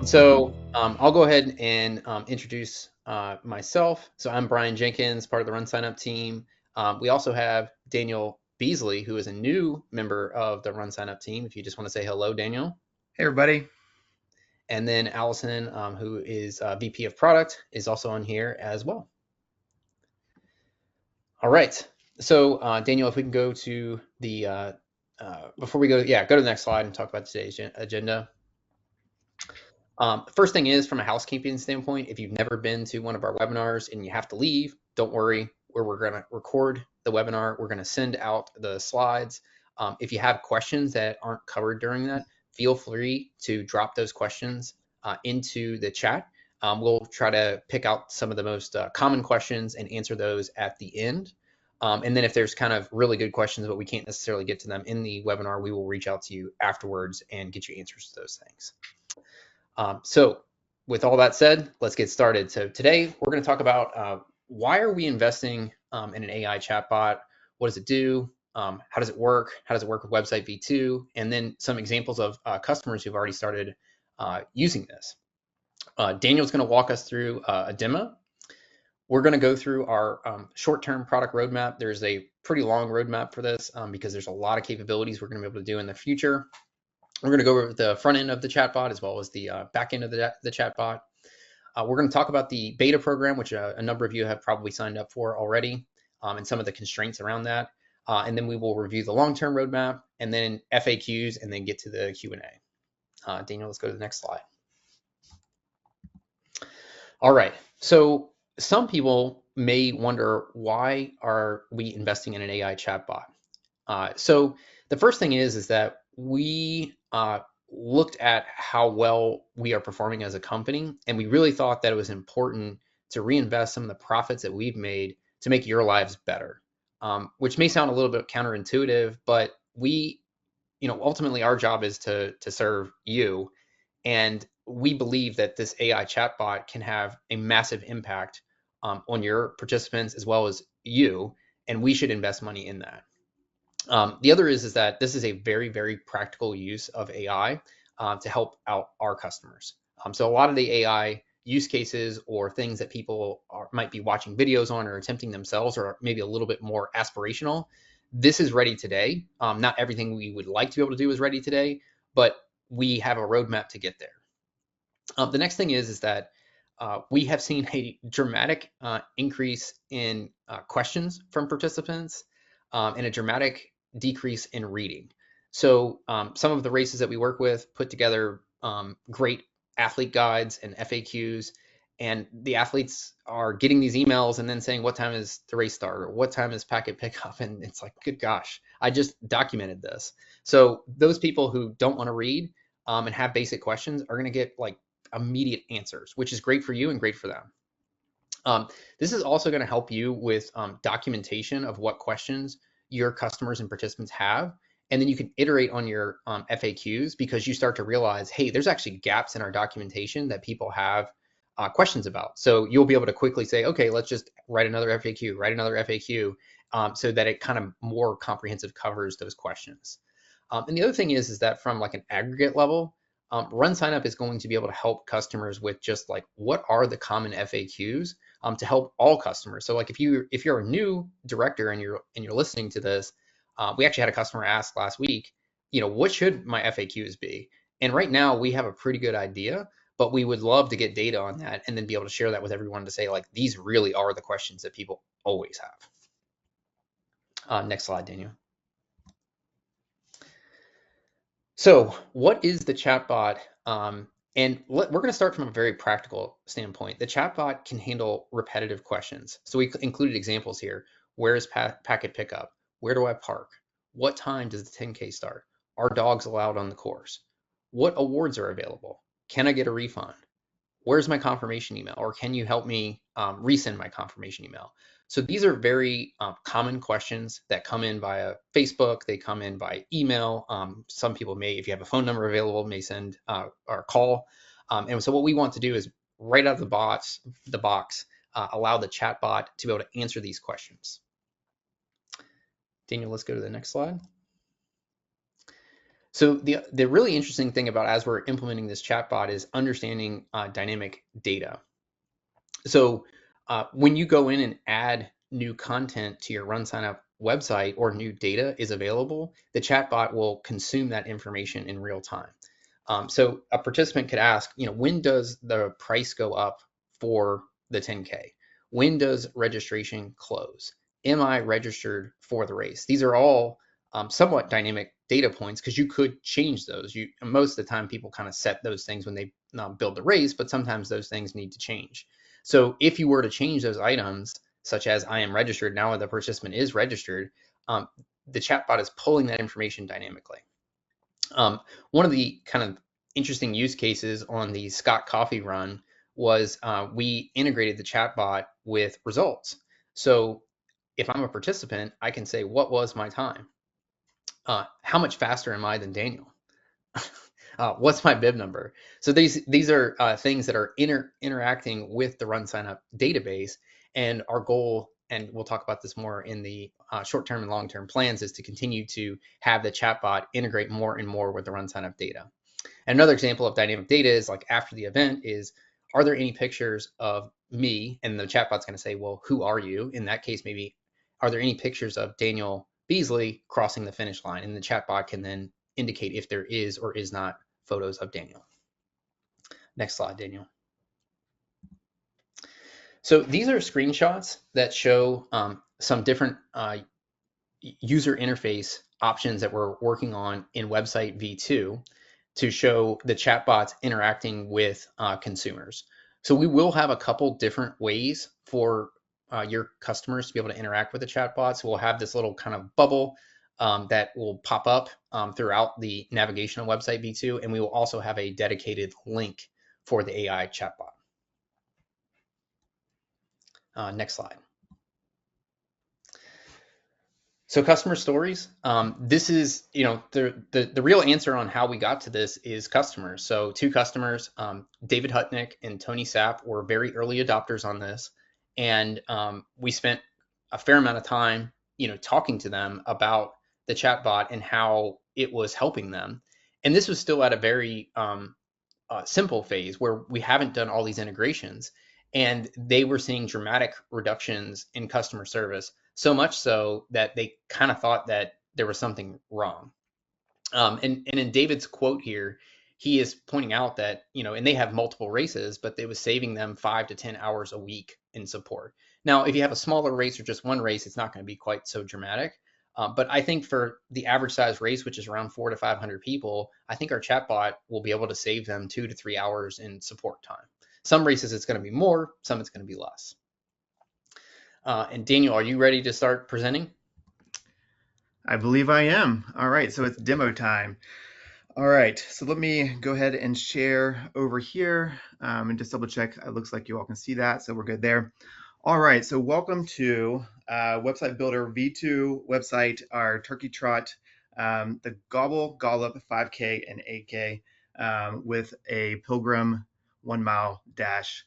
I'll go ahead and introduce myself. So I'm Brian Jenkins, part of the RunSignup team. We also have Daniel Beasley, who is a new member of the RunSignup team. If you just want to say hello, Daniel. Hey everybody. And then Allison, who is VP of Product, is also on here as well. All right. Daniel, if we can go to the before we go, go to the next slide and talk about today's agenda. First thing is, from a housekeeping standpoint, if you've never been to one of our webinars and you have to leave, don't worry. We're going to record the webinar. We're going to send out the slides. If you have questions that aren't covered during that, feel free to drop those questions into the chat. We'll try to pick out some of the most common questions and answer those at the end. And then if there's kind of really good questions, but we can't necessarily get to them in the webinar, we will reach out to you afterwards and get you answers to those things. So with all that said, let's get started. So today we're going to talk about why are we investing in an AI chatbot? What does it do? How does it work? How does it work with Website V2? And then some examples of customers who've already started using this. Daniel's going to walk us through a demo. We're going to go through our short-term product roadmap. There's a pretty long roadmap for this because there's a lot of capabilities we're going to be able to do in the future. We're going to go over the front end of the chatbot as well as the back end of the chatbot. We're going to talk about the beta program, which a number of you have probably signed up for already, and some of the constraints around that. And then we will review the long-term roadmap and then FAQs and then get to the Q&A. Daniel, let's go to the next slide. All right. So some people may wonder, why are we investing in an AI chatbot? So the first thing is that we looked at how well we are performing as a company, and we really thought that it was important to reinvest some of the profits that we've made to make your lives better, which may sound a little bit counterintuitive, but ultimately our job is to serve you, and we believe that this AI chatbot can have a massive impact on your participants as well as you, and we should invest money in that. The other is that this is a very, very practical use of AI to help out our customers. So a lot of the AI use cases or things that people might be watching videos on or attempting themselves are maybe a little bit more aspirational. This is ready today. Not everything we would like to be able to do is ready today, but we have a roadmap to get there. The next thing is that we have seen a dramatic increase in questions from participants and a dramatic decrease in reading. So some of the races that we work with put together great athlete guides and FAQs, and the athletes are getting these emails and then saying, what time is the race start, or what time is packet pickup? And it's like, good gosh, I just documented this. So those people who don't want to read and have basic questions are going to get like immediate answers, which is great for you and great for them. This is also going to help you with documentation of what questions your customers and participants have. And then you can iterate on your FAQs because you start to realize, hey, there's actually gaps in our documentation that people have questions about. So you'll be able to quickly say, okay, let's just write another FAQ, so that it kind of more comprehensive covers those questions. And the other thing is that from like an aggregate level, RunSignup is going to be able to help customers with just like, what are the common FAQs to help all customers. So like if you're a new director and you're listening to this, we actually had a customer ask last week, what should my FAQs be? And right now we have a pretty good idea, but we would love to get data on that and then be able to share that with everyone to say, like, these really are the questions that people always have. Next slide, Daniel. So what is the chatbot? And we're going to start from a very practical standpoint. The chatbot can handle repetitive questions. So we included examples here. Where is packet pickup? Where do I park? What time does the 10K start? Are dogs allowed on the course? What awards are available? Can I get a refund? Where's my confirmation email? Or can you help me resend my confirmation email? So these are very common questions that come in via Facebook. They come in by email. Some people may, if you have a phone number available, may send or call. And so what we want to do is right out of the box, allow the chatbot to be able to answer these questions. Daniel, let's go to the next slide. So the really interesting thing about as we're implementing this chatbot is understanding dynamic data. So when you go in and add new content to your RunSignup website or new data is available, the chatbot will consume that information in real time. So a participant could ask, when does the price go up for the 10K? When does registration close? Am I registered for the race? These are all somewhat dynamic data points because you could change those. Most of the time, people kind of set those things when they build the race, but sometimes those things need to change. So if you were to change those items, such as I am registered, now the participant is registered, um, the chatbot is pulling that information dynamically. One of the kind of interesting use cases on the Scott Coffee run was we integrated the chatbot with results. So if I'm a participant, I can say, what was my time? How much faster am I than Daniel? What's my bib number? So these are things that are interacting with the RunSignup database, and our goal, and we'll talk about this more in the short-term and long-term plans, is to continue to have the chatbot integrate more and more with the RunSignup data. And another example of dynamic data is like after the event is, are there any pictures of me? And the chatbot's going to say, well, who are you? In that case, maybe, are there any pictures of Daniel Beasley crossing the finish line? And the chatbot can then indicate if there is or is not photos of Daniel. Next slide, Daniel. So these are screenshots that show some different user interface options that we're working on in website v2 to show the chatbots interacting with consumers. So we will have a couple different ways for your customers to be able to interact with the chatbots. So we'll have this little kind of bubble that will pop up throughout the navigation of website v2, and we will also have a dedicated link for the AI chatbot. Next slide. So customer stories. This is, the real answer on how we got to this is customers. So two customers, David Hutnick and Tony Sapp, were very early adopters on this, and we spent a fair amount of time, talking to them about the chatbot and how it was helping them. And this was still at a very simple phase where we haven't done all these integrations, and they were seeing dramatic reductions in customer service, so much so that they kind of thought that there was something wrong. And in David's quote here, he is pointing out that, and they have multiple races, but it was saving them 5 to 10 hours a week in support. Now, if you have a smaller race or just one race, it's not going to be quite so dramatic. But I think for the average size race, which is around 400 to 500 people, I think our chatbot will be able to save them 2 to 3 hours in support time. Some races it's going to be more, some it's going to be less. And Daniel, are you ready to start presenting? I believe I am. All right, so it's demo time. All right, so let me go ahead and share over here and just double check. It looks like you all can see that, so we're good there. All right, so welcome to Website Builder V2 website, our Turkey Trot, the Gobble Gollop 5K and 8K with a Pilgrim 1 mile dash.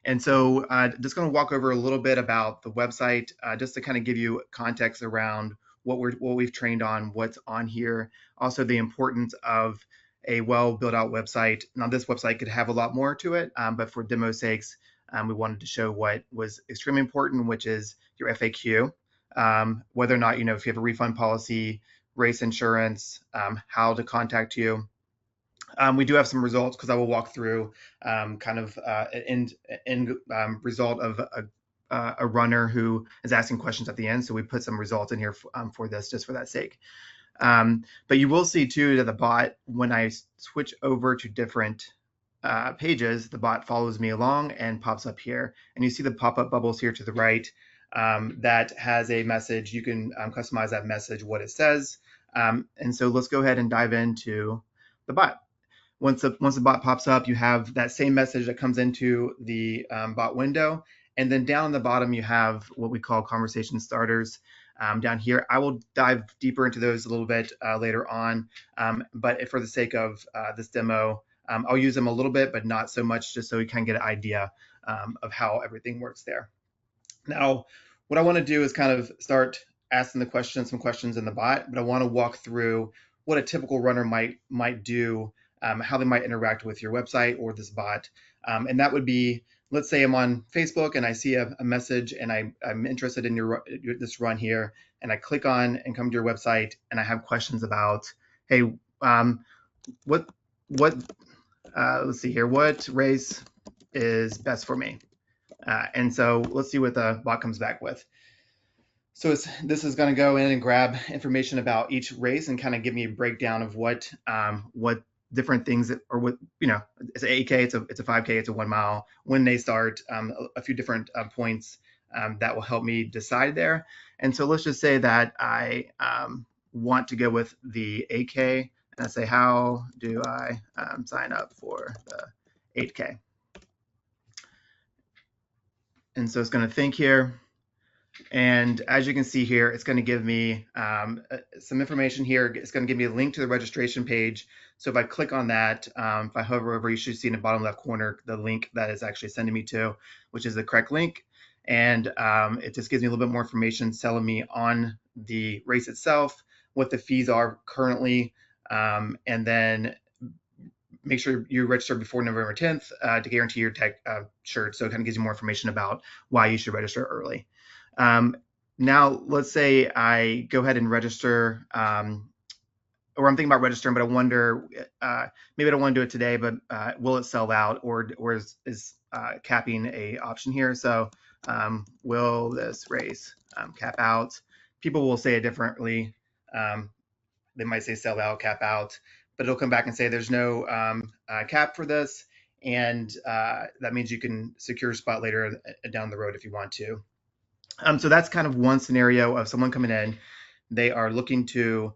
And so just going to walk over a little bit about the website just to kind of give you context around what we've trained on, what's on here, also the importance of a well built out website. Now this website could have a lot more to it, but for demo sakes, we wanted to show what was extremely important, which is your FAQ, whether or not, if you have a refund policy, race insurance, how to contact you. We do have some results because I will walk through kind of an end result of a runner who is asking questions at the end. So we put some results in here for this, just for that sake. But you will see too that the bot, when I switch over to different pages, the bot follows me along and pops up here. And you see the pop-up bubbles here to the right that has a message. You can customize that message, what it says. And so let's go ahead and dive into the bot. Once the bot pops up, you have that same message that comes into the bot window. And then down on the bottom, you have what we call conversation starters down here. I will dive deeper into those a little bit later on. But for the sake of this demo, I'll use them a little bit, but not so much, just so we can get an idea of how everything works there. Now, what I want to do is kind of start asking some questions in the bot, but I want to walk through what a typical runner might do, how they might interact with your website or this bot. And that would be, let's say I'm on Facebook and I see a message and I'm interested in this run here, and I click on and come to your website and I have questions about, hey, what what let's see here, what race is best for me? And so let's see what the bot comes back with. So this is going to go in and grab information about each race and kind of give me a breakdown of what different things that, or what, it's an 8K, it's a 5K, it's a 1 mile, when they start, a few different points that will help me decide there. And so let's just say that I want to go with the 8K, and I say, how do I sign up for the 8K? And so it's going to think here. And as you can see here, it's going to give me some information here. It's going to give me a link to the registration page. So if I click on that, if I hover over, you should see in the bottom left corner the link that is actually sending me to, which is the correct link. And it just gives me a little bit more information telling me on the race itself, what the fees are currently, and then make sure you register before November 10th to guarantee your tech shirt. So it kind of gives you more information about why you should register early. Now, let's say I go ahead and register, or I'm thinking about registering, but I wonder, maybe I don't want to do it today, but will it sell out, or is capping a option here? So will this race cap out? People will say it differently. They might say sell out, cap out, but it'll come back and say there's no cap for this, and that means you can secure a spot later down the road if you want to. So that's kind of one scenario of someone coming in. They are looking to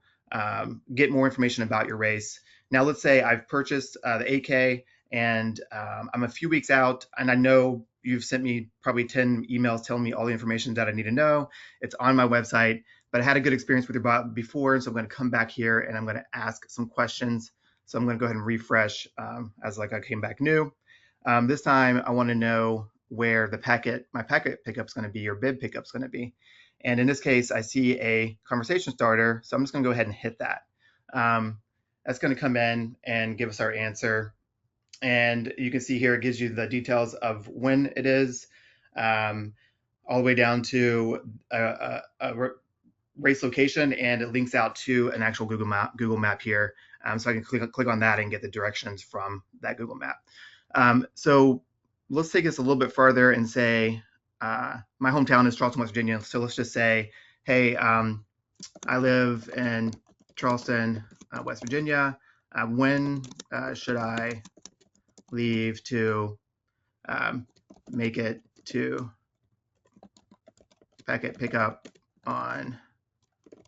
get more information about your race. Now, let's say I've purchased the 8K and I'm a few weeks out, and I know you've sent me probably 10 emails telling me all the information that I need to know. It's on my website, but I had a good experience with your bot before, so I'm going to come back here and I'm going to ask some questions. So I'm going to go ahead and refresh as like I came back new. This time I want to know where my packet pickup is going to be, or bid pickup is going to be. And in this case, I see a conversation starter, so I'm just going to go ahead and hit that. That's going to come in and give us our answer. And you can see here, it gives you the details of when it is, all the way down to a race location, and it links out to an actual Google map here. So I can click on that and get the directions from that Google map. So let's take this a little bit further and say my hometown is Charleston, West Virginia. So let's just say, hey, I live in Charleston, West Virginia. When should I leave to make it to packet pickup on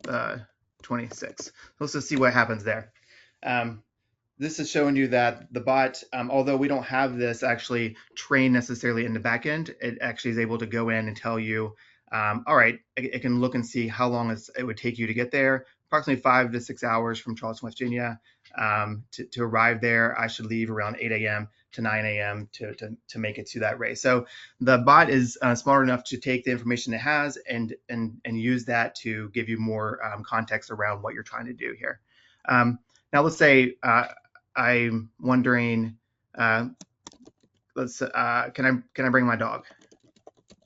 the 26th? So let's just see what happens there. This is showing you that the bot, although we don't have this actually trained necessarily in the back end, it actually is able to go in and tell you, all right, it can look and see how long it would take you to get there. Approximately 5 to 6 hours from Charleston, West Virginia. To arrive there, I should leave around 8 a.m. to 9 a.m. to make it to that race. So the bot is smart enough to take the information it has and use that to give you more context around what you're trying to do here. Now let's say I'm wondering, can I bring my dog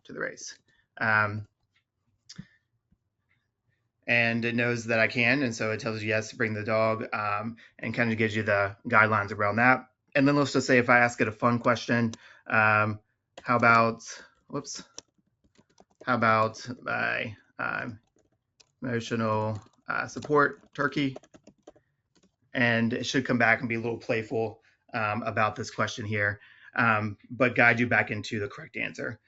to the race? And it knows that I can, and so it tells you yes, bring the dog, and kind of gives you the guidelines around that. And then let's just say if I ask it a fun question, how about my emotional support turkey? And it should come back and be a little playful about this question here, but guide you back into the correct answer.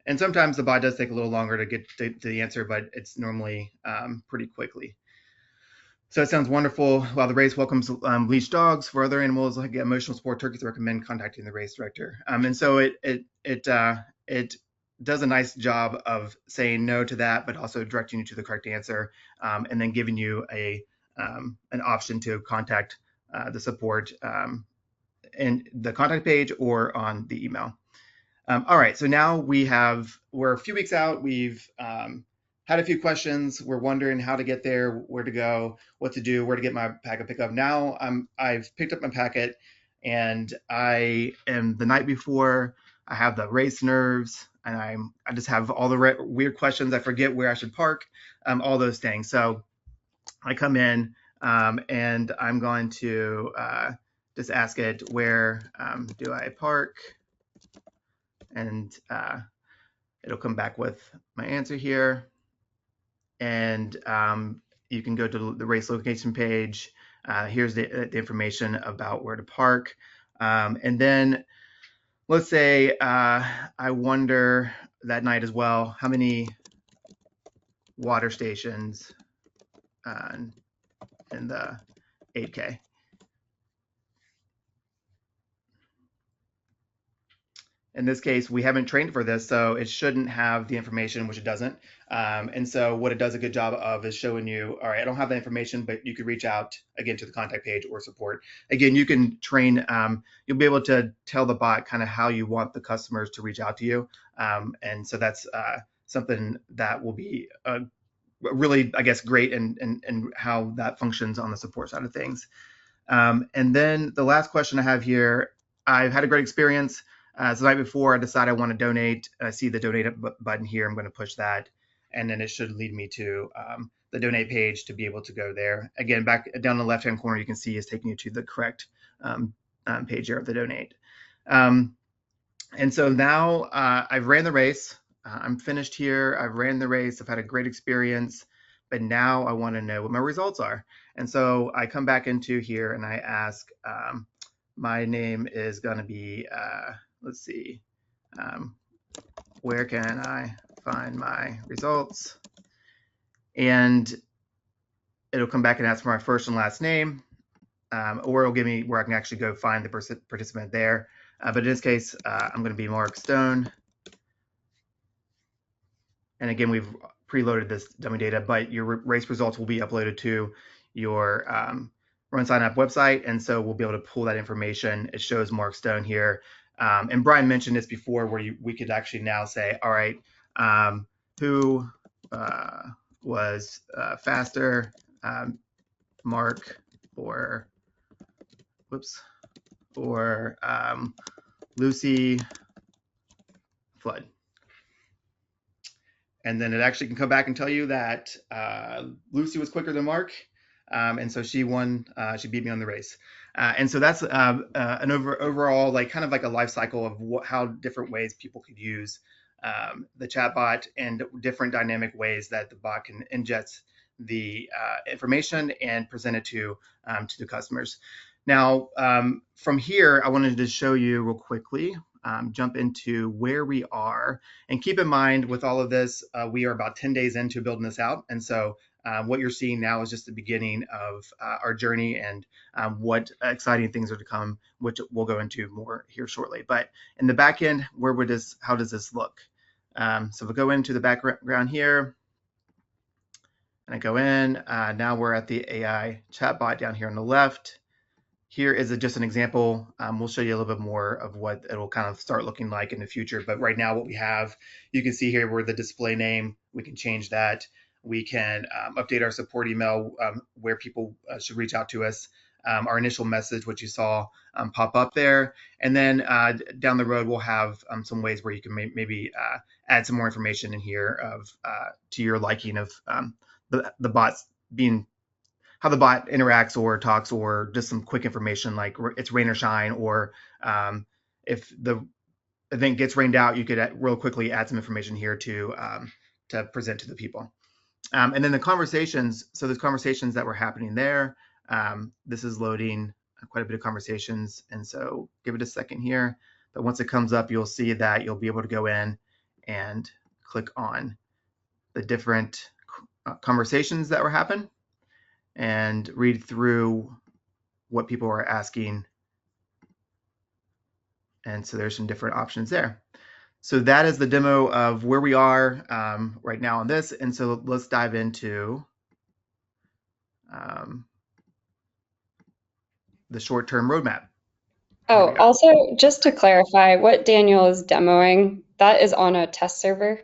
And sometimes the bot does take a little longer to get to the answer, but it's normally pretty quickly. So it sounds wonderful. While the race welcomes leashed dogs, for other animals like emotional support turkeys, recommend contacting the race director. And so it does a nice job of saying no to that, but also directing you to the correct answer, and then giving you an option to contact the support in the contact page or on the email. All right, so now we're a few weeks out. We've had a few questions. We're wondering how to get there, where to go, what to do, where to get my packet pickup. Now I've picked up my packet, and I am the night before. I have the race nerves, and I just have all the weird questions. I forget where I should park, all those things. So I come in, and I'm going to just ask it, where do I park? And it'll come back with my answer here. And you can go to the race location page. Here's the information about where to park. And then let's say I wonder that night as well, how many water stations in the 8K. In this case, we haven't trained for this, so it shouldn't have the information, which it doesn't. And so what it does a good job of is showing you, all right, I don't have that information, but you could reach out again to the contact page or support. Again, you can train, you'll be able to tell the bot kind of how you want the customers to reach out to you. And so that's something that will be really, I guess, great and how that functions on the support side of things. And then the last question I have here, I've had a great experience. So the night before, I decide I want to donate. I see the donate button here. I'm going to push that, and then it should lead me to the donate page to be able to go there. Again, back down in the left-hand corner, you can see is taking you to the correct page here of the donate. And so now I've ran the race. I'm finished here. I've ran the race. I've had a great experience, but now I want to know what my results are. And so I come back into here and I ask, my name is going to be, let's see, where can I find my results? And it'll come back and ask for my first and last name, or it'll give me where I can actually go find the participant there. But in this case, I'm going to be Mark Stone. And again, we've preloaded this dummy data, but your race results will be uploaded to your RunSignup website. And so we'll be able to pull that information. It shows Mark Stone here. And Brian mentioned this before, where we could actually now say, all right, who was faster, Mark or, whoops, or Lucy Flood. And then it actually can come back and tell you that Lucy was quicker than Mark, and so she won. She beat me on the race. And so that's an overall, like, kind of like a life cycle of how different ways people could use the chatbot, and different dynamic ways that the bot can ingest the information and present it to the customers. Now, from here, I wanted to show you real quickly, jump into where we are. And keep in mind, with all of this, we are about 10 days into building this out. And so what you're seeing now is just the beginning of our journey, and what exciting things are to come, which we'll go into more here shortly. But in the back end, how does this look? So we'll go into the background here, and I go in. Now we're at the AI chatbot down here on the left. Here is just an example. We'll show you a little bit more of what it'll kind of start looking like in the future. But right now, what we have, you can see here where the display name, we can change that. We can update our support email, where people should reach out to us. Our initial message, which you saw pop up there. And then down the road, we'll have some ways where you can maybe add some more information in here of to your liking of the bots being, how the bot interacts or talks, or just some quick information like it's rain or shine, or if the event gets rained out, you could real quickly add some information here to present to the people. And then the conversations, so there's conversations that were happening there. This is loading quite a bit of conversations, and so give it a second here. But once it comes up, you'll see that you'll be able to go in and click on the different conversations that were happening and read through what people are asking. And so there's some different options there. So that is the demo of where we are right now on this. And so let's dive into the short-term roadmap. Oh, also, just to clarify, what Daniel is demoing, that is on a test server.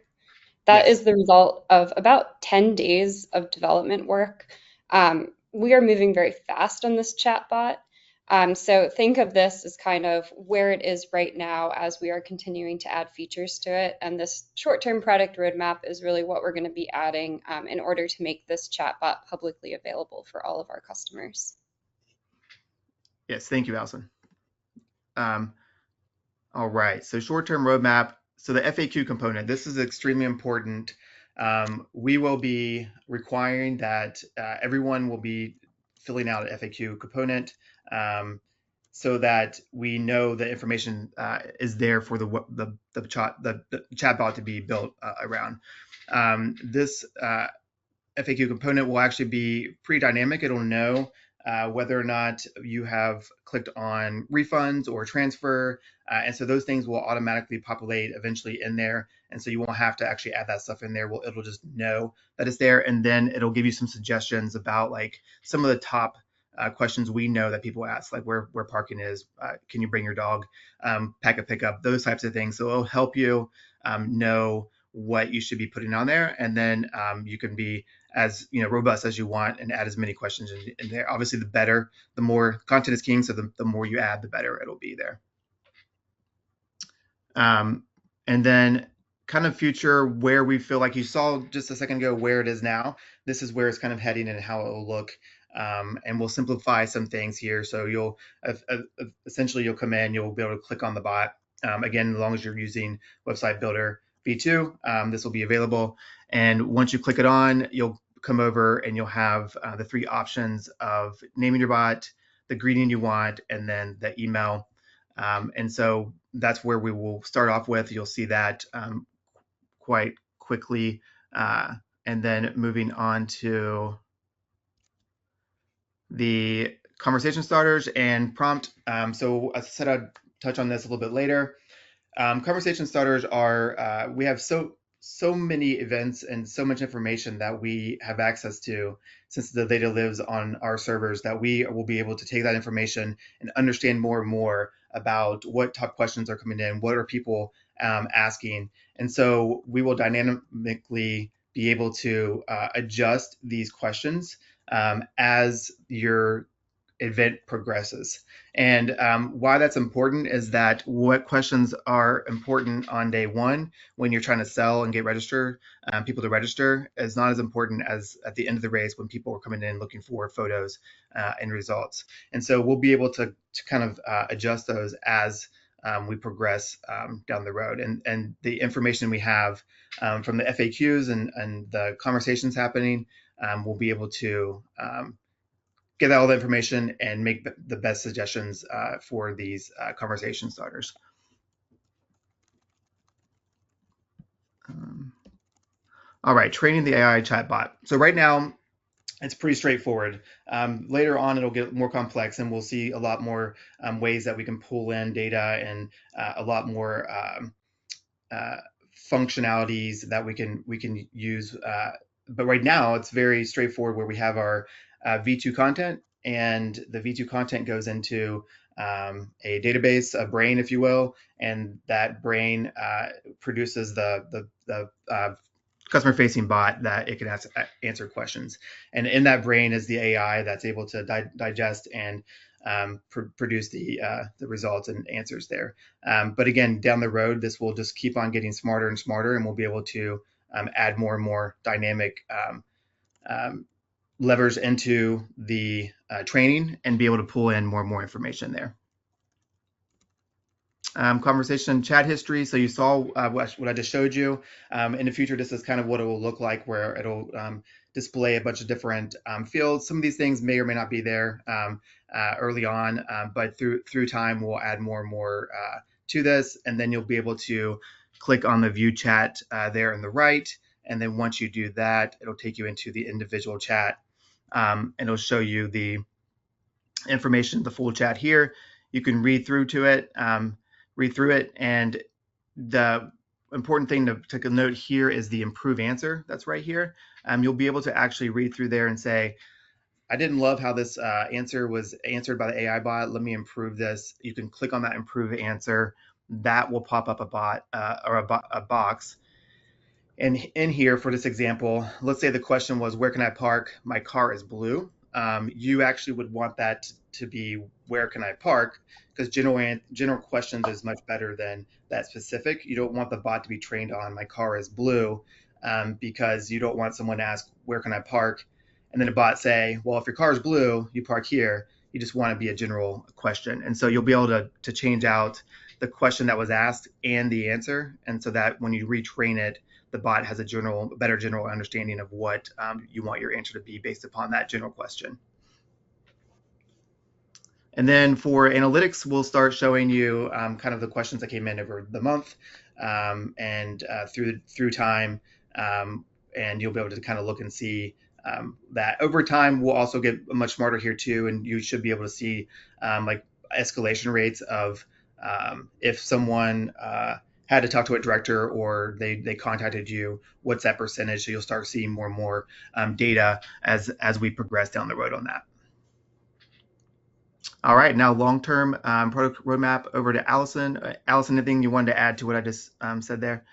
That Yes. is the result of about 10 days of development work. We are moving very fast on this chatbot. So think of this as kind of where it is right now as we are continuing to add features to it. And this short-term product roadmap is really what we're going to be adding in order to make this chatbot publicly available for all of our customers. Yes. Thank you, Allison. Um, all right. So short-term roadmap. So the FAQ component, this is extremely important. We will be requiring that everyone will be filling out an FAQ component so that we know the information is there for the chatbot to be built around. This FAQ component will actually be pretty dynamic. It'll know whether or not you have clicked on refunds or transfer. And so those things will automatically populate eventually in there. And so you won't have to actually add that stuff in there. It'll just know that it's there. And then it'll give you some suggestions about like some of the top questions we know that people ask, like where parking is, can you bring your dog, pack a pickup, those types of things. So it'll help you know what you should be putting on there. And then you can be as robust as you want and add as many questions in there. Obviously, the better, the more content is king. So the more you add, the better it'll be there. And then kind of future where we feel like you saw just a second ago where it is now. This is where it's kind of heading and how it will look. And we'll simplify some things here. So you'll essentially you'll come in, you'll be able to click on the bot. Again, as long as you're using Website Builder V2, this will be available. And once you click it on, you'll come over and you'll have the three options of naming your bot, the greeting you want, and then the email. And so that's where we will start off with. You'll see that quite quickly. And then moving on to the conversation starters and prompt. So as I said, I'd touch on this a little bit later. Conversation starters are, we have so many events and so much information that we have access to since the data lives on our servers that we will be able to take that information and understand more and more about what top questions are coming in, what are people asking. And so we will dynamically be able to adjust these questions as your event progresses. And why that's important is that what questions are important on day one when you're trying to sell and get people to register is not as important as at the end of the race when people are coming in looking for photos and results. And so we'll be able to kind of adjust those as we progress down the road. And the information we have from the FAQs and the conversations happening, we'll be able to get all the information and make the best suggestions for these conversation starters. All right, training the AI chatbot. So right now, it's pretty straightforward. Later on, it'll get more complex, and we'll see a lot more ways that we can pull in data and a lot more uh, functionalities that we can use. But right now, it's very straightforward where we have our V2 content, and the V2 content goes into a database, a brain, if you will, and that brain produces the customer-facing bot that it can answer questions. And in that brain is the AI that's able to digest and produce the results and answers there. But again, down the road, this will just keep on getting smarter and smarter, and we'll be able to add more and more dynamic levers into the training and be able to pull in more and more information there. Conversation chat history. So you saw what I just showed you. In the future, this is kind of what it will look like, where it'll display a bunch of different fields. Some of these things may or may not be there early on, but through time, we'll add more and more to this. And then you'll be able to click on the view chat there on the right. And then once you do that, it'll take you into the individual chat. And it'll show you the information, the full chat here. You can read through it, and the important thing to take a note here is the improve answer that's right here. You'll be able to actually read through there and say, I didn't love how this answer was answered by the AI bot. Let me improve this. You can click on that improve answer. That will pop up a bot or a box. And in here for this example, let's say the question was, where can I park? My car is blue. You actually would want that to be, where can I park? Because general questions is much better than that specific. You don't want the bot to be trained on my car is blue, because you don't want someone to ask, where can I park? And then the bot say, well, if your car is blue, you park here. You just want to be a general question. And so you'll be able to change out the question that was asked and the answer. And so that when you retrain it, the bot has a better general understanding of what you want your answer to be based upon that general question. And then for analytics, we'll start showing you kind of the questions that came in over the month and through time, and you'll be able to kind of look and see that over time. We'll also get much smarter here too, and you should be able to see like escalation rates of if someone had to talk to a director or they contacted you, what's that percentage? So you'll start seeing more and more data as we progress down the road on that. All right, now long-term product roadmap over to Allison. Allison, anything you wanted to add to what I just said there?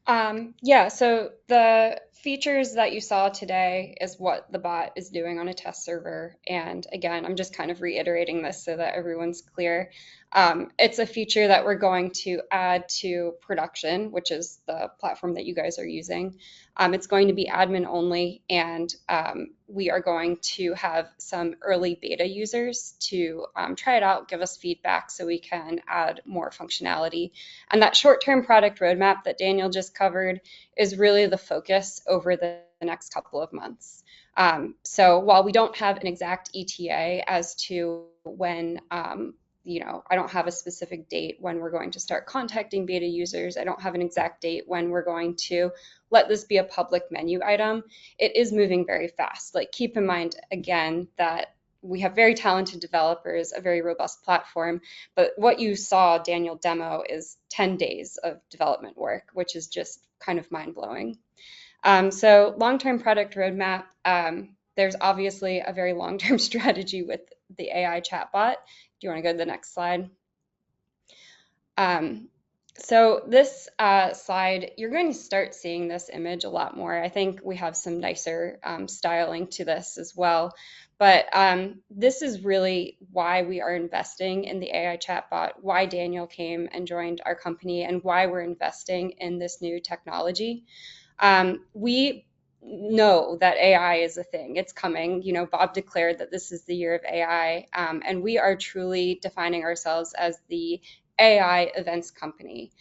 Yeah, so the features that you saw today is what the bot is doing on a test server. And again, I'm just kind of reiterating this so that everyone's clear. It's a feature that we're going to add to production, which is the platform that you guys are using. It's going to be admin only, and we are going to have some early beta users to try it out, give us feedback so we can add more functionality. And that short-term product roadmap that Daniel just covered is really the focus over the next couple of months. So while we don't have an exact ETA as to when, I don't have a specific date when we're going to start contacting beta users. I don't have an exact date when we're going to let this be a public menu item. It is moving very fast. Like, keep in mind, again, that we have very talented developers, a very robust platform, but what you saw Daniel demo is 10 days of development work, which is just kind of mind-blowing. So long-term product roadmap, there's obviously a very long-term strategy with the AI chatbot. Do you want to go to the next slide? So this slide, you're going to start seeing this image a lot more. I think we have some nicer styling to this as well. But this is really why we are investing in the AI chatbot, why Daniel came and joined our company, and why we're investing in this new technology. We know that AI is a thing. It's coming. Bob declared that this is the year of AI, and we are truly defining ourselves as the AI events company.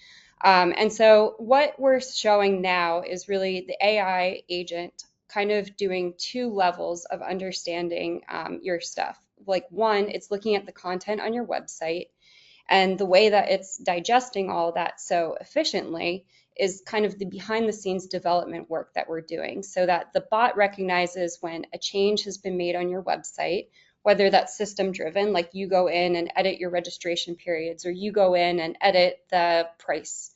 And so what we're showing now is really the AI agent kind of doing two levels of understanding your stuff. Like, one, it's looking at the content on your website, and the way that it's digesting all that so efficiently is kind of the behind the scenes development work that we're doing, so that the bot recognizes when a change has been made on your website, whether that's system driven, like you go in and edit your registration periods, or you go in and edit the price.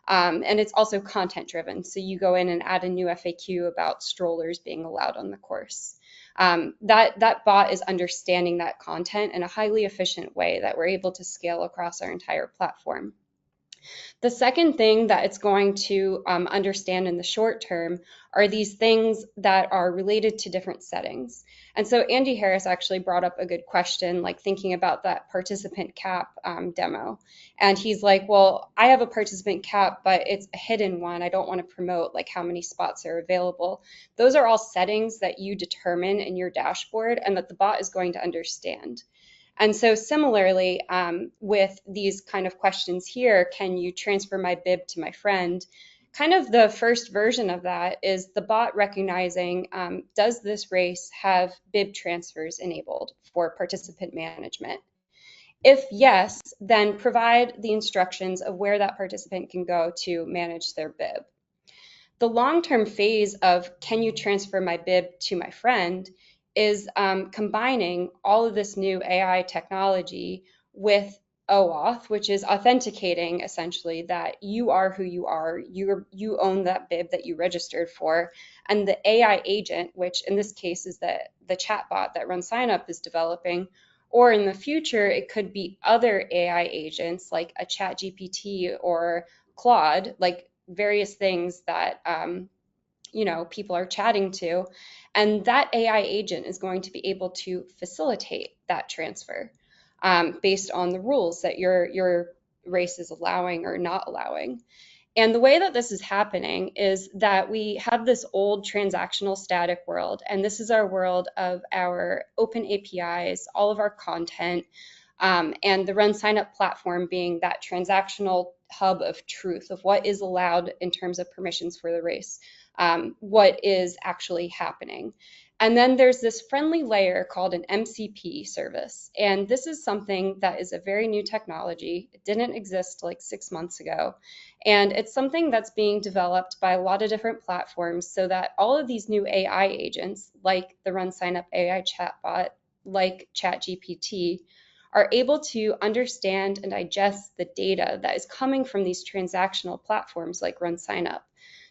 And it's also content driven. So you go in and add a new FAQ about strollers being allowed on the course. That bot is understanding that content in a highly efficient way that we're able to scale across our entire platform. The second thing that it's going to understand in the short term are these things that are related to different settings. And so Andy Harris actually brought up a good question, like thinking about that participant cap demo. And he's like, well, I have a participant cap, but it's a hidden one. I don't want to promote like how many spots are available. Those are all settings that you determine in your dashboard and that the bot is going to understand. And so similarly, with these kind of questions here, can you transfer my bib to my friend? Kind of the first version of that is the bot recognizing, does this race have bib transfers enabled for participant management? If yes, then provide the instructions of where that participant can go to manage their bib. The long-term phase of can you transfer my bib to my friend is combining all of this new AI technology with OAuth, which is authenticating essentially that you are who you are, you own that bib that you registered for, and the AI agent, which in this case is the chatbot that RunSignup is developing, or in the future it could be other AI agents like a ChatGPT or Claude, like various things that people are chatting to, and that AI agent is going to be able to facilitate that transfer based on the rules that your race is allowing or not allowing. And the way that this is happening is that we have this old transactional static world, and this is our world of our open APIs, all of our content, and the RunSignup platform being that transactional hub of truth of what is allowed in terms of permissions for the race, what is actually happening. And then there's this friendly layer called an MCP service. And this is something that is a very new technology. It didn't exist like 6 months ago. And it's something that's being developed by a lot of different platforms so that all of these new AI agents, like the RunSignup AI chatbot, like ChatGPT, are able to understand and digest the data that is coming from these transactional platforms like RunSignup.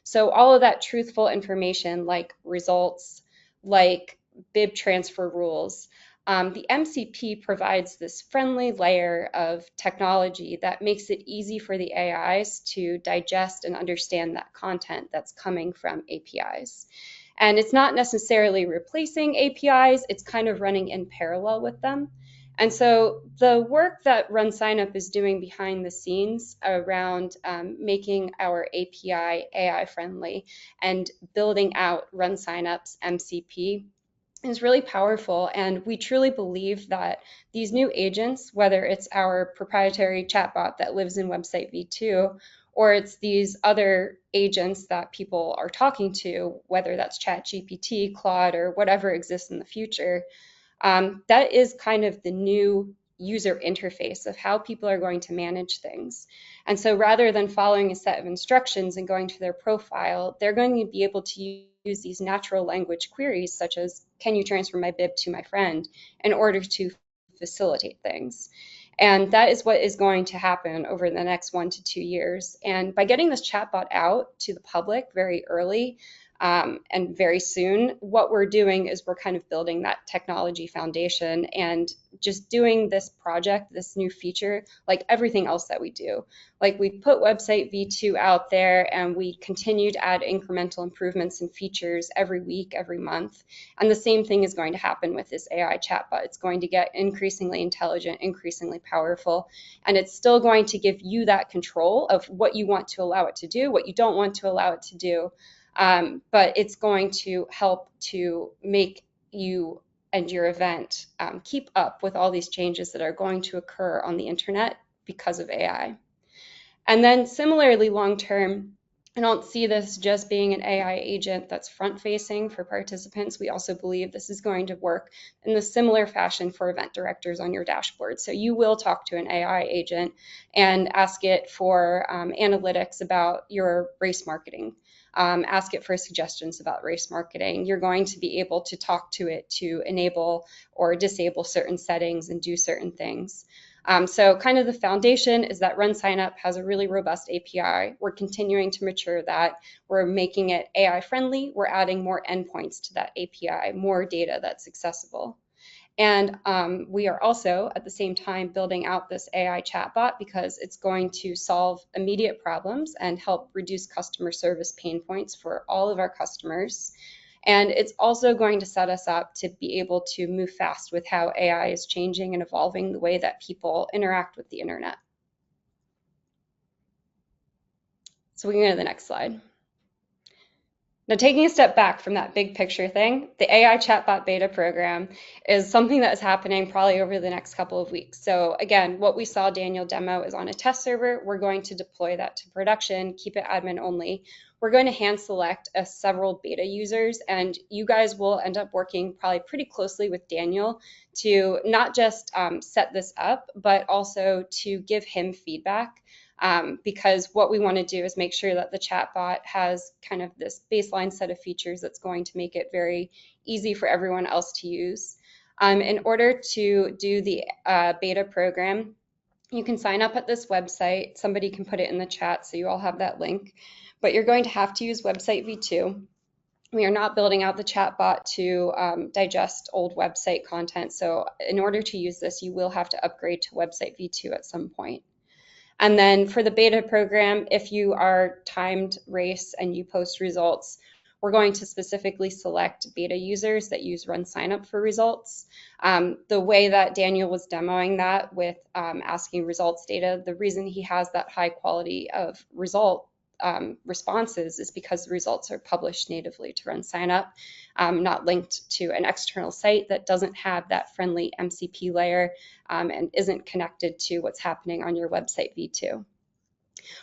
So all of that truthful information like results, like bib transfer rules, the MCP provides this friendly layer of technology that makes it easy for the AIs to digest and understand that content that's coming from APIs. And it's not necessarily replacing APIs, it's kind of running in parallel with them. And so the work that RunSignup is doing behind the scenes around making our API AI friendly and building out RunSignup's MCP is really powerful. And we truly believe that these new agents, whether it's our proprietary chatbot that lives in Website V2, or it's these other agents that people are talking to, whether that's ChatGPT, Claude, or whatever exists in the future, that is kind of the new user interface of how people are going to manage things. And so rather than following a set of instructions and going to their profile, they're going to be able to use these natural language queries such as, can you transfer my bib to my friend, in order to facilitate things. And that is what is going to happen over the next 1 to 2 years. And by getting this chatbot out to the public very early, and very soon, what we're doing is we're kind of building that technology foundation and just doing this project, this new feature, like everything else that we do. Like we put Website V2 out there and we continue to add incremental improvements and features every week, every month. And the same thing is going to happen with this AI chatbot. It's going to get increasingly intelligent, increasingly powerful, and it's still going to give you that control of what you want to allow it to do, what you don't want to allow it to do. But it's going to help to make you and your event keep up with all these changes that are going to occur on the internet because of AI. And then similarly, long term, I don't see this just being an AI agent that's front facing for participants. We also believe this is going to work in the similar fashion for event directors on your dashboard. So you will talk to an AI agent and ask it for analytics about your race marketing. Ask it for suggestions about race marketing. You're going to be able to talk to it to enable or disable certain settings and do certain things. So kind of the foundation is that RunSignup has a really robust API. We're continuing to mature that. We're making it AI friendly. We're adding more endpoints to that API, more data that's accessible. And we are also at the same time building out this AI chatbot because it's going to solve immediate problems and help reduce customer service pain points for all of our customers. And it's also going to set us up to be able to move fast with how AI is changing and evolving the way that people interact with the internet. So we can go to the next slide. Now, taking a step back from that big picture thing, the AI chatbot beta program is something that is happening probably over the next couple of weeks. So again, what we saw Daniel demo is on a test server. We're going to deploy that to production, keep it admin only. We're going to hand select several beta users, and you guys will end up working probably pretty closely with Daniel to not just set this up, but also to give him feedback. Because what we want to do is make sure that the chatbot has kind of this baseline set of features that's going to make it very easy for everyone else to use. In order to do the beta program, you can sign up at this website. Somebody can put it in the chat so you all have that link, but you're going to have to use Website V2. We are not building out the chatbot to digest old website content. So in order to use this, you will have to upgrade to Website V2 at some point. And then for the beta program, if you are timed race and you post results, we're going to specifically select beta users that use RunSignup for results. The way that Daniel was demoing that with asking results data, the reason he has that high quality of result responses is because the results are published natively to RunSignup, not linked to an external site that doesn't have that friendly MCP layer and isn't connected to what's happening on your website v2.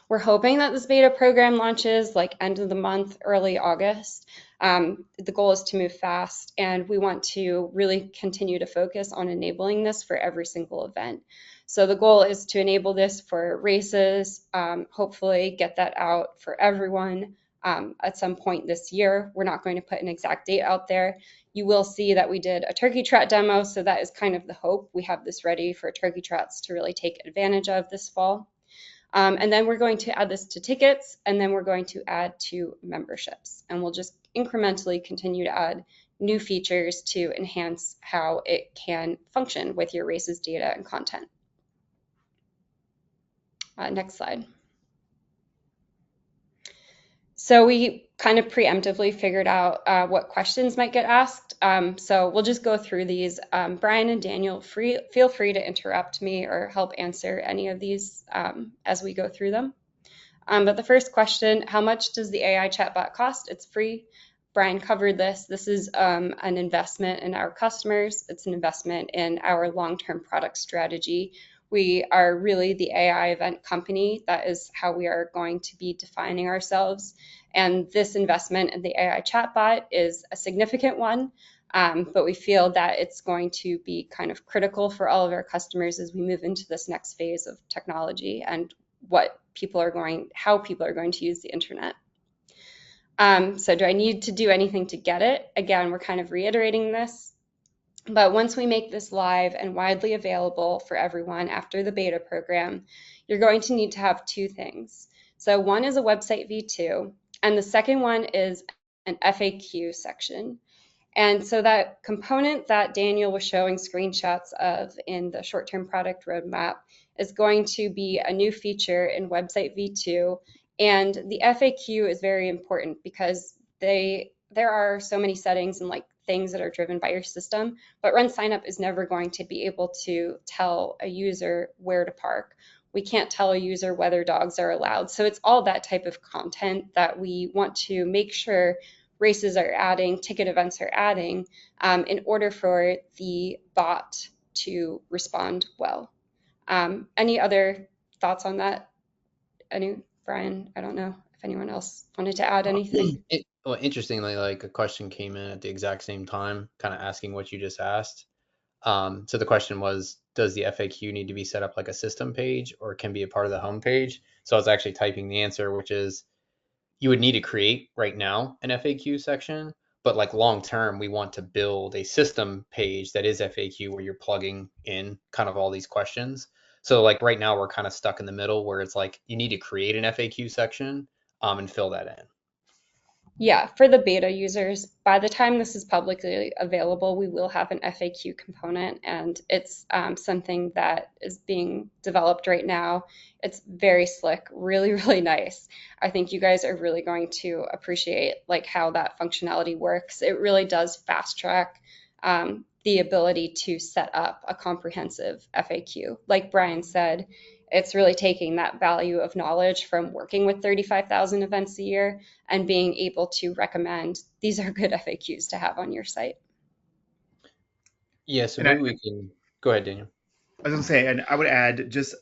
We're hoping that this beta program launches like end of the month, early August. The goal is to move fast, and we want to really continue to focus on enabling this for every single event. So the goal is to enable this for races, hopefully get that out for everyone at some point this year. We're not going to put an exact date out there. You will see that we did a turkey trot demo, so that is kind of the hope. We have this ready for turkey trots to really take advantage of this fall. And then we're going to add this to tickets, and then we're going to add to memberships. And we'll just incrementally continue to add new features to enhance how it can function with your races data and content. Next slide. So we kind of preemptively figured out what questions might get asked. So we'll just go through these. Brian and Daniel, feel free to interrupt me or help answer any of these as we go through them. But the first question, how much does the AI chatbot cost? It's free. Brian covered this. This is an investment in our customers. It's an investment in our long-term product strategy. We are really the AI event company. That is how we are going to be defining ourselves. And this investment in the AI chatbot is a significant one, but we feel that it's going to be kind of critical for all of our customers as we move into this next phase of technology and how people are going to use the internet. So do I need to do anything to get it? Again, we're kind of reiterating this. But once we make this live and widely available for everyone after the beta program, you're going to need to have two things. So one is a website v2, and the second one is an FAQ section. And so that component that Daniel was showing screenshots of in the short-term product roadmap is going to be a new feature in website v2. And the FAQ is very important because there are so many settings and like things that are driven by your system, but RunSignup is never going to be able to tell a user where to park. We can't tell a user whether dogs are allowed. So it's all that type of content that we want to make sure races are adding, ticket events are adding, in order for the bot to respond well. Any other thoughts on that? Brian, I don't know if anyone else wanted to add anything. Well, interestingly, like a question came in at the exact same time, kind of asking what you just asked. So the question was, does the FAQ need to be set up like a system page or can be a part of the home page? So I was actually typing the answer, which is you would need to create right now an FAQ section, but like long term, we want to build a system page that is FAQ where you're plugging in kind of all these questions. So like right now, we're kind of stuck in the middle where it's like you need to create an FAQ section and fill that in. Yeah, for the beta users, by the time this is publicly available, we will have an FAQ component, and it's something that is being developed right now. It's very slick, really, really nice. I think you guys are really going to appreciate like how that functionality works. It really does fast track the ability to set up a comprehensive FAQ. Like Brian said, it's really taking that value of knowledge from working with 35,000 events a year and being able to recommend these are good FAQs to have on your site. Yeah, so And maybe we can go ahead, Daniel. I was going to say, and I would add just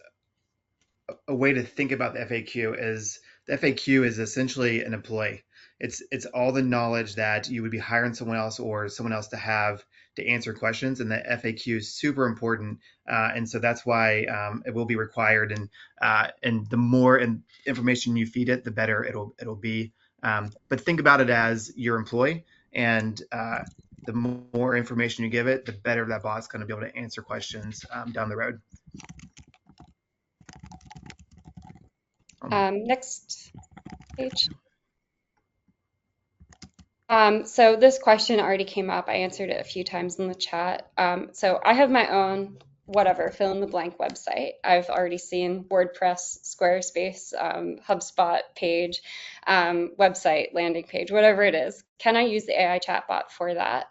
a way to think about the FAQ is the FAQ is essentially an employee. It's all the knowledge that you would be hiring someone else or someone else to have to answer questions, and the FAQ is super important, and so that's why it will be required. And the more information you feed it, the better it'll be. But think about it as your employee, and the more information you give it, the better that bot's going to be able to answer questions down the road. Next page. So this question already came up. I answered it a few times in the chat. So I have my own whatever, fill in the blank website. I've already seen WordPress, Squarespace, HubSpot page, website, landing page, whatever it is. Can I use the AI chatbot for that?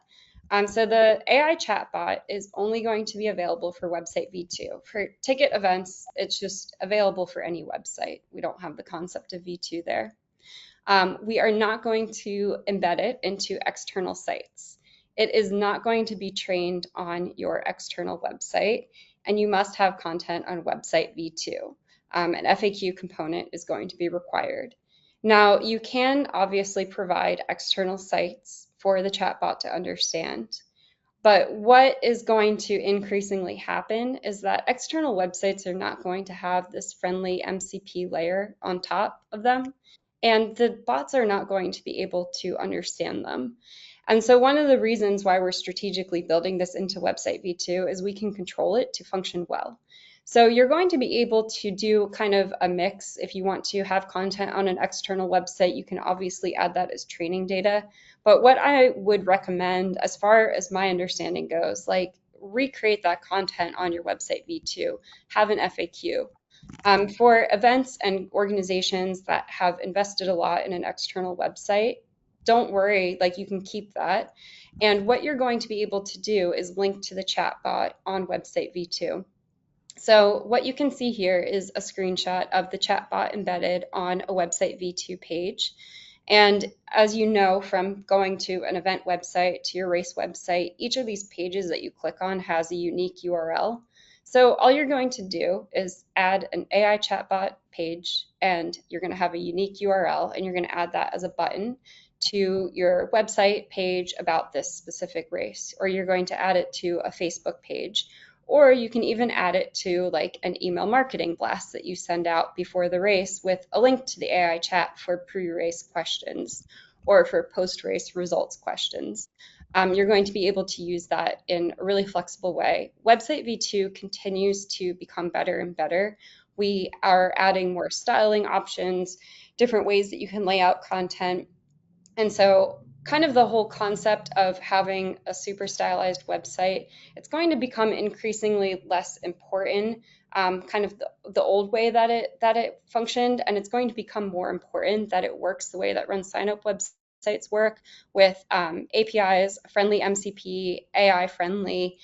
So the AI chatbot is only going to be available for website V2. For ticket events, it's just available for any website. We don't have the concept of V2 there. We are not going to embed it into external sites. It is not going to be trained on your external website, and you must have content on website V2. An FAQ component is going to be required. Now, you can obviously provide external sites for the chatbot to understand. But what is going to increasingly happen is that external websites are not going to have this friendly MCP layer on top of them, and the bots are not going to be able to understand them. And so one of the reasons why we're strategically building this into Website V2 is we can control it to function well. So you're going to be able to do kind of a mix. If you want to have content on an external website, you can obviously add that as training data. But what I would recommend, as far as my understanding goes, like recreate that content on your website V2, have an FAQ. For events and organizations that have invested a lot in an external website, don't worry, like you can keep that. And what you're going to be able to do is link to the chatbot on website V2. So what you can see here is a screenshot of the chatbot embedded on a website V2 page. And as you know from going to an event website to your race website, each of these pages that you click on has a unique URL. So all you're going to do is add an AI chatbot page, and you're going to have a unique URL, and you're going to add that as a button to your website page about this specific race, or you're going to add it to a Facebook page, or you can even add it to like an email marketing blast that you send out before the race with a link to the AI chat for pre-race questions or for post-race results questions. You're going to be able to use that in a really flexible way. Website V2 continues to become better and better. We are adding more styling options, different ways that you can lay out content. And so kind of the whole concept of having a super stylized website, it's going to become increasingly less important, kind of the old way that it functioned, and it's going to become more important that it works the way that RunSignup websites work with APIs, friendly MCP, AI friendly,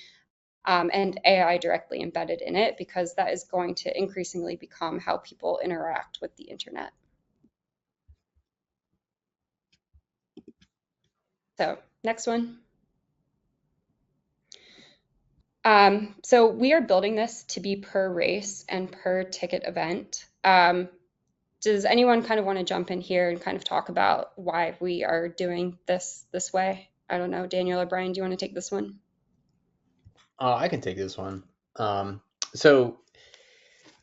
and AI directly embedded in it, because that is going to increasingly become how people interact with the internet. So next one. So we are building this to be per race and per ticket event. Does anyone kind of want to jump in here and kind of talk about why we are doing this way? I don't know, Daniel or Brian, do you want to take this one? I can take this one. So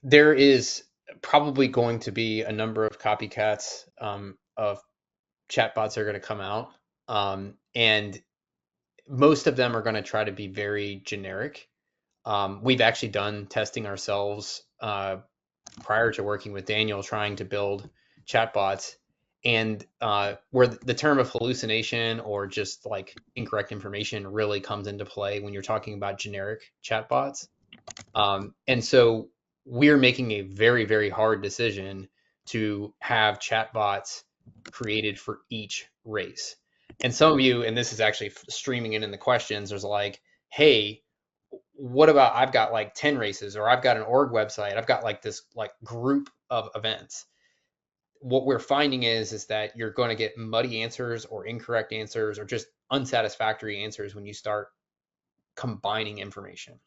there is probably going to be a number of copycats of chatbots that are going to come out. And most of them are going to try to be very generic. We've actually done testing ourselves prior to working with Daniel, trying to build chatbots, and where the term of hallucination or just like incorrect information really comes into play when you're talking about generic chatbots. And so we're making a very, very hard decision to have chatbots created for each race. And some of you, and this is actually streaming in the questions, there's like, hey, what about I've got like 10 races, or I've got an org website, I've got like this like group of events. What we're finding is that you're going to get muddy answers or incorrect answers or just unsatisfactory answers when you start combining information.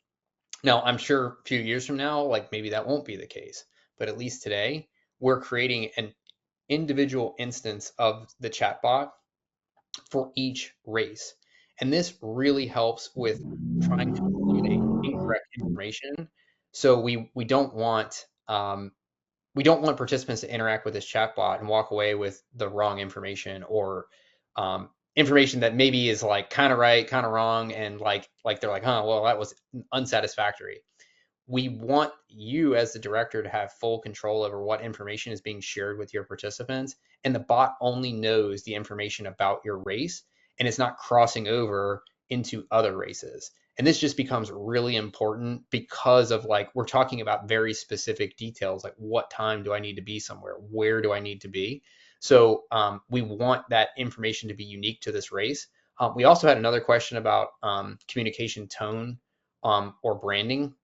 Now, I'm sure a few years from now, like maybe that won't be the case, but at least today, we're creating an individual instance of the chatbot for each race. And this really helps with trying to eliminate incorrect information. So we don't want participants to interact with this chatbot and walk away with the wrong information, or information that maybe is like kind of right, kind of wrong, and like they're like, huh, well, that was unsatisfactory. We want you as the director to have full control over what information is being shared with your participants, and the bot only knows the information about your race, and it's not crossing over into other races. And this just becomes really important because of like, we're talking about very specific details, like what time do I need to be somewhere? Where do I need to be? So we want that information to be unique to this race. We also had another question about communication tone or branding.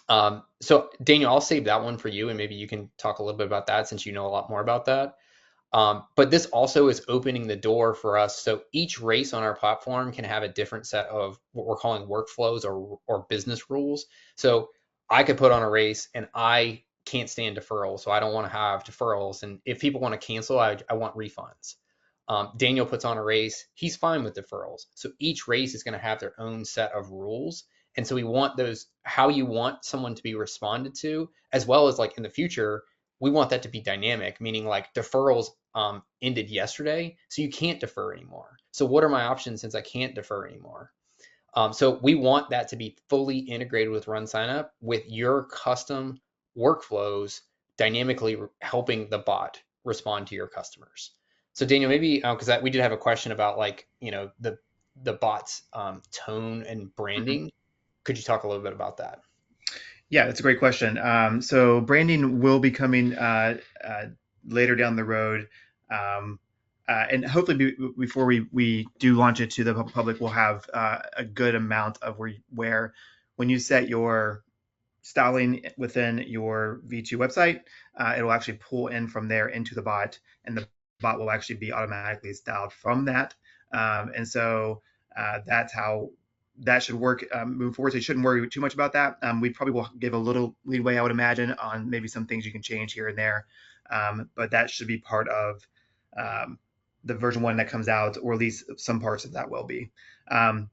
So Daniel, I'll save that one for you, and maybe you can talk a little bit about that since you know a lot more about that. But this also is opening the door for us. So each race on our platform can have a different set of what we're calling workflows or business rules. So I could put on a race and I can't stand deferrals. So I don't want to have deferrals. And if people want to cancel, I want refunds. Daniel puts on a race. He's fine with deferrals. So each race is going to have their own set of rules. And so we want those, how you want someone to be responded to, as well as like in the future, we want that to be dynamic, meaning like deferrals ended yesterday, so you can't defer anymore. So what are my options since I can't defer anymore? So we want that to be fully integrated with RunSignup with your custom workflows dynamically helping the bot respond to your customers. So Daniel, maybe because we did have a question about like the bot's tone and Mhm. branding. Could you talk a little bit about that? Yeah, that's a great question. So branding will be coming later down the road. Um, and hopefully before we do launch it to the public, we'll have a good amount of where when you set your styling within your V2 website, it will actually pull in from there into the bot, and the bot will actually be automatically styled from that. And so that's how that should work moving forward. So you shouldn't worry too much about that. We probably will give a little leeway, I would imagine, on maybe some things you can change here and there. But that should be part of um, the version one that comes out, or at least some parts of that will be. Um,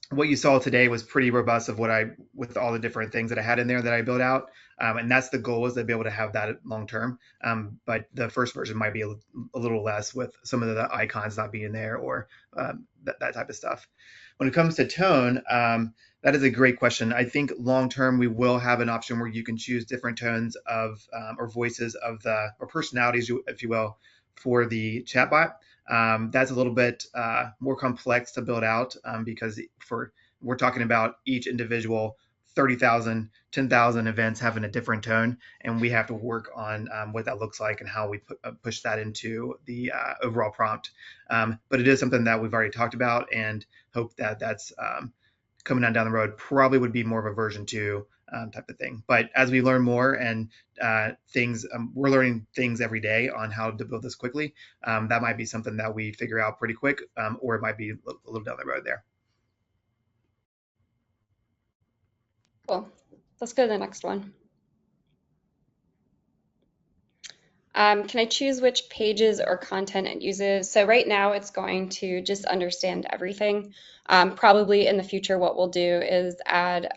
what you saw today was pretty robust of what I with all the different things that I had in there that I built out, and that's the goal, is to be able to have that long term. But the first version might be a little less with some of the icons not being there, or that type of stuff. When it comes to tone, that is a great question. I think long term we will have an option where you can choose different tones of or voices of the or personalities, if you will, for the chatbot. That's a little bit more complex to build out, because we're talking about each individual 30,000, 10,000 events having a different tone, and we have to work on what that looks like and how we push that into the overall prompt. But it is something that we've already talked about, and hope that that's coming on down the road. Probably would be more of a version two type of thing. But as we learn more and things, we're learning things every day on how to build this quickly. That might be something that we figure out pretty quick, or it might be a little down the road there. Cool. Let's go to the next one. Can I choose which pages or content it uses? So right now it's going to just understand everything. Probably in the future, what we'll do is add,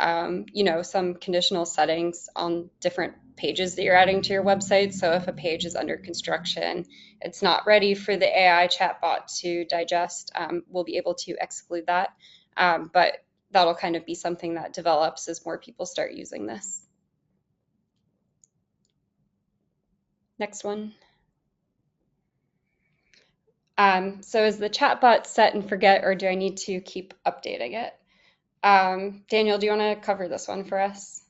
some conditional settings on different pages that you're adding to your website. So if a page is under construction, it's not ready for the AI chatbot to digest, we'll be able to exclude that. But that'll kind of be something that develops as more people start using this. Next one. So is the chatbot set and forget, or do I need to keep updating it? Daniel, do you want to cover this one for us?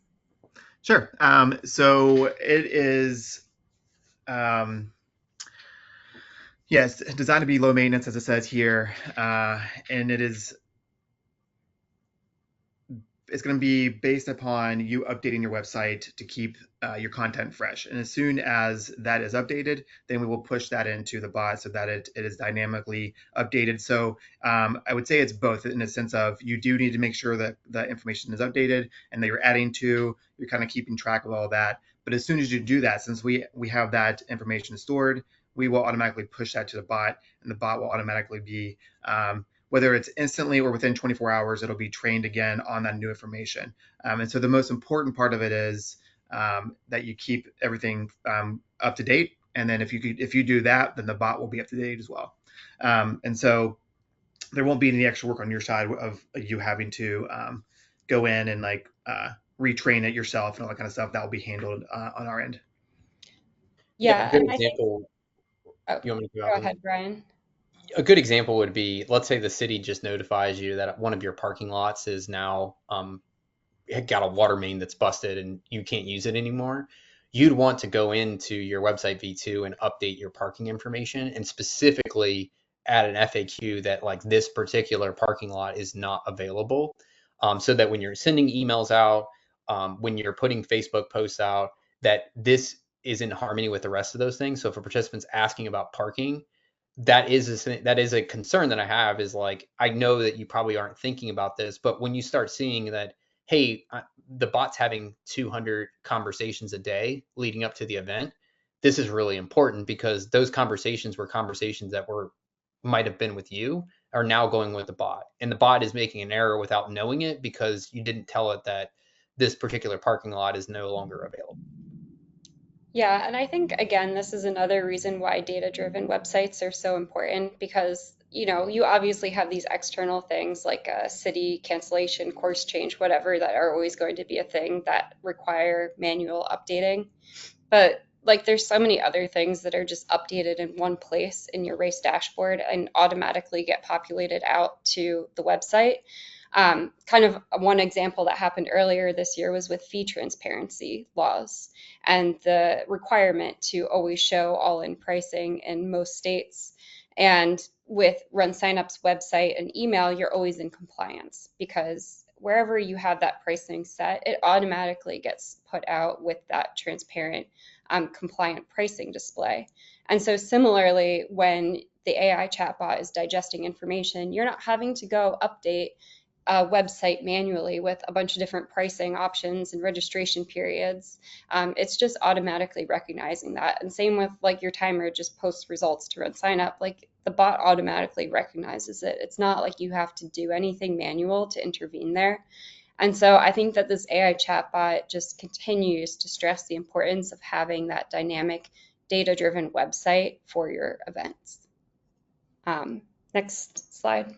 Sure. So it is, um, yes, designed to be low maintenance, as it says here, and it's going to be based upon you updating your website to keep your content fresh. And as soon as that is updated, then we will push that into the bot so that it is dynamically updated. So I would say it's both, in a sense of you do need to make sure that the information is updated and that you're adding to, you're kind of keeping track of all that. But as soon as you do that, since we have that information stored, we will automatically push that to the bot, and the bot will automatically be whether it's instantly or within 24 hours, it'll be trained again on that new information. And so the most important part of it is that you keep everything up to date. And then if you do that, then the bot will be up to date as well. And so there won't be any extra work on your side of you having to go in and retrain it yourself and all that kind of stuff. That will be handled on our end. Yeah, a Yeah, good and I think, example. oh, You want me to go go out? ahead, Brian. a good example would be, let's say the city just notifies you that one of your parking lots is now got a water main that's busted and you can't use it anymore. You'd want to go into your website v2 and update your parking information and specifically add an FAQ that like this particular parking lot is not available, so that when you're sending emails out, when you're putting Facebook posts out, that this is in harmony with the rest of those things. So for participants asking about parking, that is a concern that I have, is like, I know that you probably aren't thinking about this, but when you start seeing that, hey, the bot's having 200 conversations a day leading up to the event, this is really important because those conversations were conversations that were might have been with you are now going with the bot, and the bot is making an error without knowing it because you didn't tell it that this particular parking lot is no longer available. Yeah, and I think again, this is another reason why data-driven websites are so important because, you obviously have these external things like a city cancellation, course change, whatever, that are always going to be a thing that require manual updating. But like there's so many other things that are just updated in one place in your race dashboard and automatically get populated out to the website. Kind of one example that happened earlier this year was with fee transparency laws and the requirement to always show all-in pricing in most states. And with RunSignup's website and email, you're always in compliance because wherever you have that pricing set, it automatically gets put out with that transparent, compliant pricing display. And so similarly, when the AI chatbot is digesting information, you're not having to go update a website manually with a bunch of different pricing options and registration periods. It's just automatically recognizing that. And same with like your timer just posts results to RunSignup, like the bot automatically recognizes it. It's not like you have to do anything manual to intervene there. And so I think that this AI chatbot just continues to stress the importance of having that dynamic, data-driven website for your events. Next slide.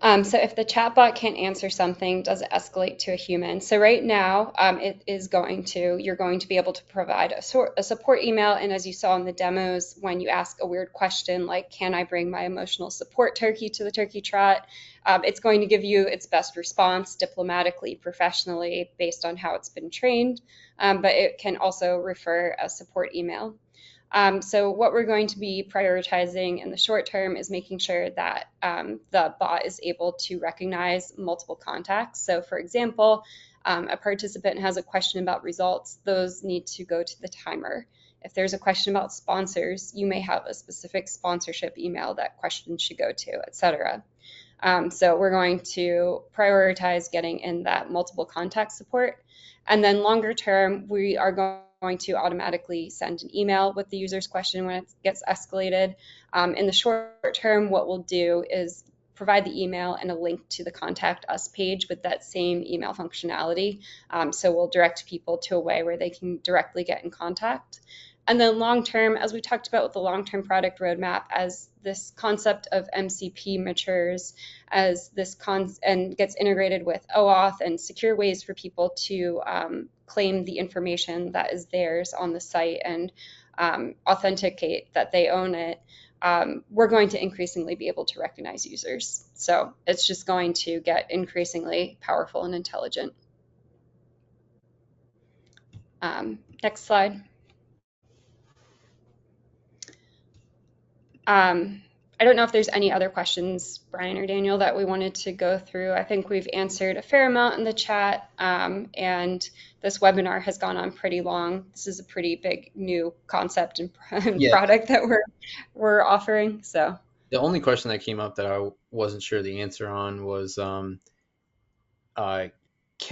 So if the chatbot can't answer something, does it escalate to a human? So right now, you're going to be able to provide a support email. And as you saw in the demos, when you ask a weird question like, can I bring my emotional support turkey to the turkey trot? It's going to give you its best response diplomatically, professionally, based on how it's been trained. But it can also refer a support email. So what we're going to be prioritizing in the short term is making sure that the bot is able to recognize multiple contacts. So for example, a participant has a question about results, those need to go to the timer. If there's a question about sponsors, you may have a specific sponsorship email that question should go to, etc. So we're going to prioritize getting in that multiple contact support. And then longer term, we are going to automatically send an email with the user's question when it gets escalated. In the short term, what we'll do is provide the email and a link to the Contact Us page with that same email functionality. So we'll direct people to a way where they can directly get in contact. And then long term, as we talked about with the long-term product roadmap, as this concept of MCP matures, as this and gets integrated with OAuth and secure ways for people to claim the information that is theirs on the site and authenticate that they own it, we're going to increasingly be able to recognize users. So it's just going to get increasingly powerful and intelligent. Next slide. I don't know if there's any other questions, Brian or Daniel, that we wanted to go through. I think we've answered a fair amount in the chat, and this webinar has gone on pretty long. This is a pretty big new concept and Yeah. product that we're offering. So The only question that came up that I wasn't sure the answer on was, can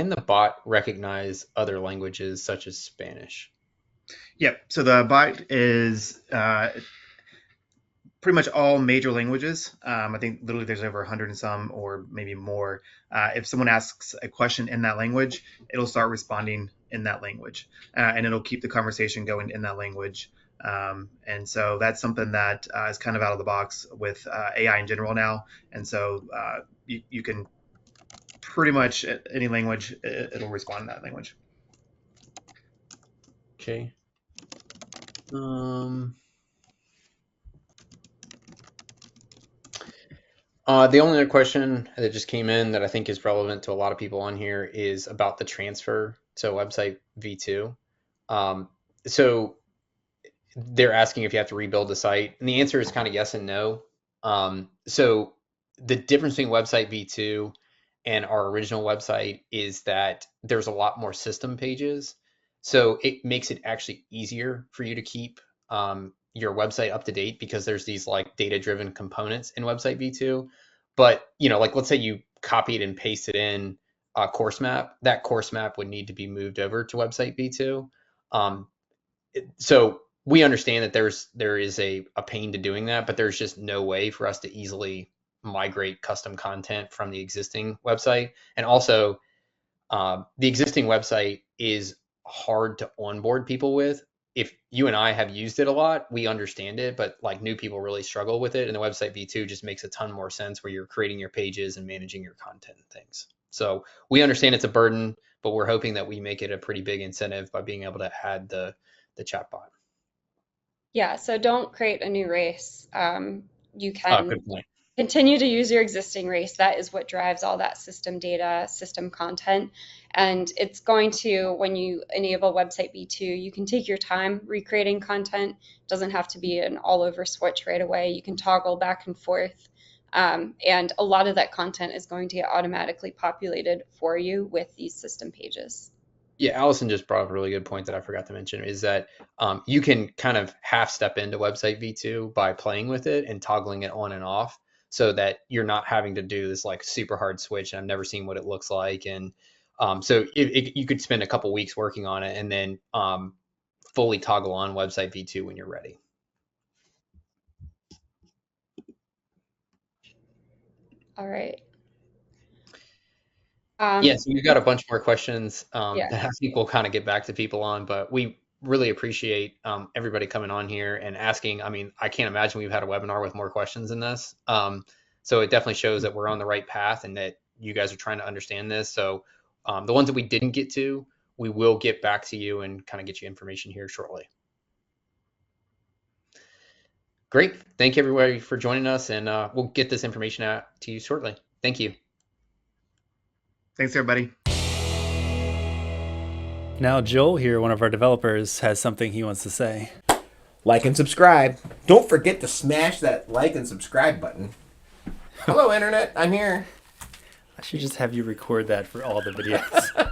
the bot recognize other languages such as Spanish? Yep. So the bot is pretty much all major languages. I think literally there's over 100 and some, or maybe more. If someone asks a question in that language, it'll start responding in that language, and it'll keep the conversation going in that language. And so that's something that is kind of out of the box with AI in general now. And so you can pretty much any language, it'll respond in that language. Okay. Um, the only other question that just came in that I think is relevant to a lot of people on here is about the transfer to website v2. Um, so they're asking if you have to rebuild the site, and the answer is kind of yes and no. So the difference between website v2 and our original website is that there's a lot more system pages. So it makes it actually easier for you to keep your website up to date because there's these like data driven components in website v2. But like let's say you copied and pasted in a course map, that course map would need to be moved over to website v2. Um, so we understand that there is a pain to doing that, but there's just no way for us to easily migrate custom content from the existing website. And also, the existing website is hard to onboard people with. If you and I have used it a lot, we understand it, but like new people really struggle with it. And the website v2 just makes a ton more sense where you're creating your pages and managing your content and things. So we understand it's a burden, but we're hoping that we make it a pretty big incentive by being able to add the chatbot. Yeah, so don't create a new race. You can Good point. continue to use your existing race. That is what drives all that system data, system content. And it's going to, when you enable website v2, you can take your time recreating content. It doesn't have to be an all over switch right away. You can toggle back and forth. And a lot of that content is going to get automatically populated for you with these system pages. Yeah, Allison just brought up a really good point that I forgot to mention is that you can kind of half step into website v2 by playing with it and toggling it on and off so that you're not having to do this like super hard switch. And I've never seen what it looks like. And so you could spend a couple weeks working on it and then fully toggle on website v2 when you're ready. All right. Yeah, so we've got a bunch more questions Yeah. that I think we'll kind of get back to people on, but we really appreciate everybody coming on here and asking. I mean, I can't imagine we've had a webinar with more questions than this. So it definitely shows that we're on the right path and that you guys are trying to understand this. So the ones that we didn't get to, we will get back to you and kind of get you information here shortly. Great. Thank you everybody for joining us, and we'll get this information out to you shortly. Thank you. Thanks, everybody. Now Joel here, one of our developers, has something he wants to say. Like and subscribe. Don't forget to smash that like and subscribe button. Hello, Internet. I'm here. I should just have you record that for all the videos.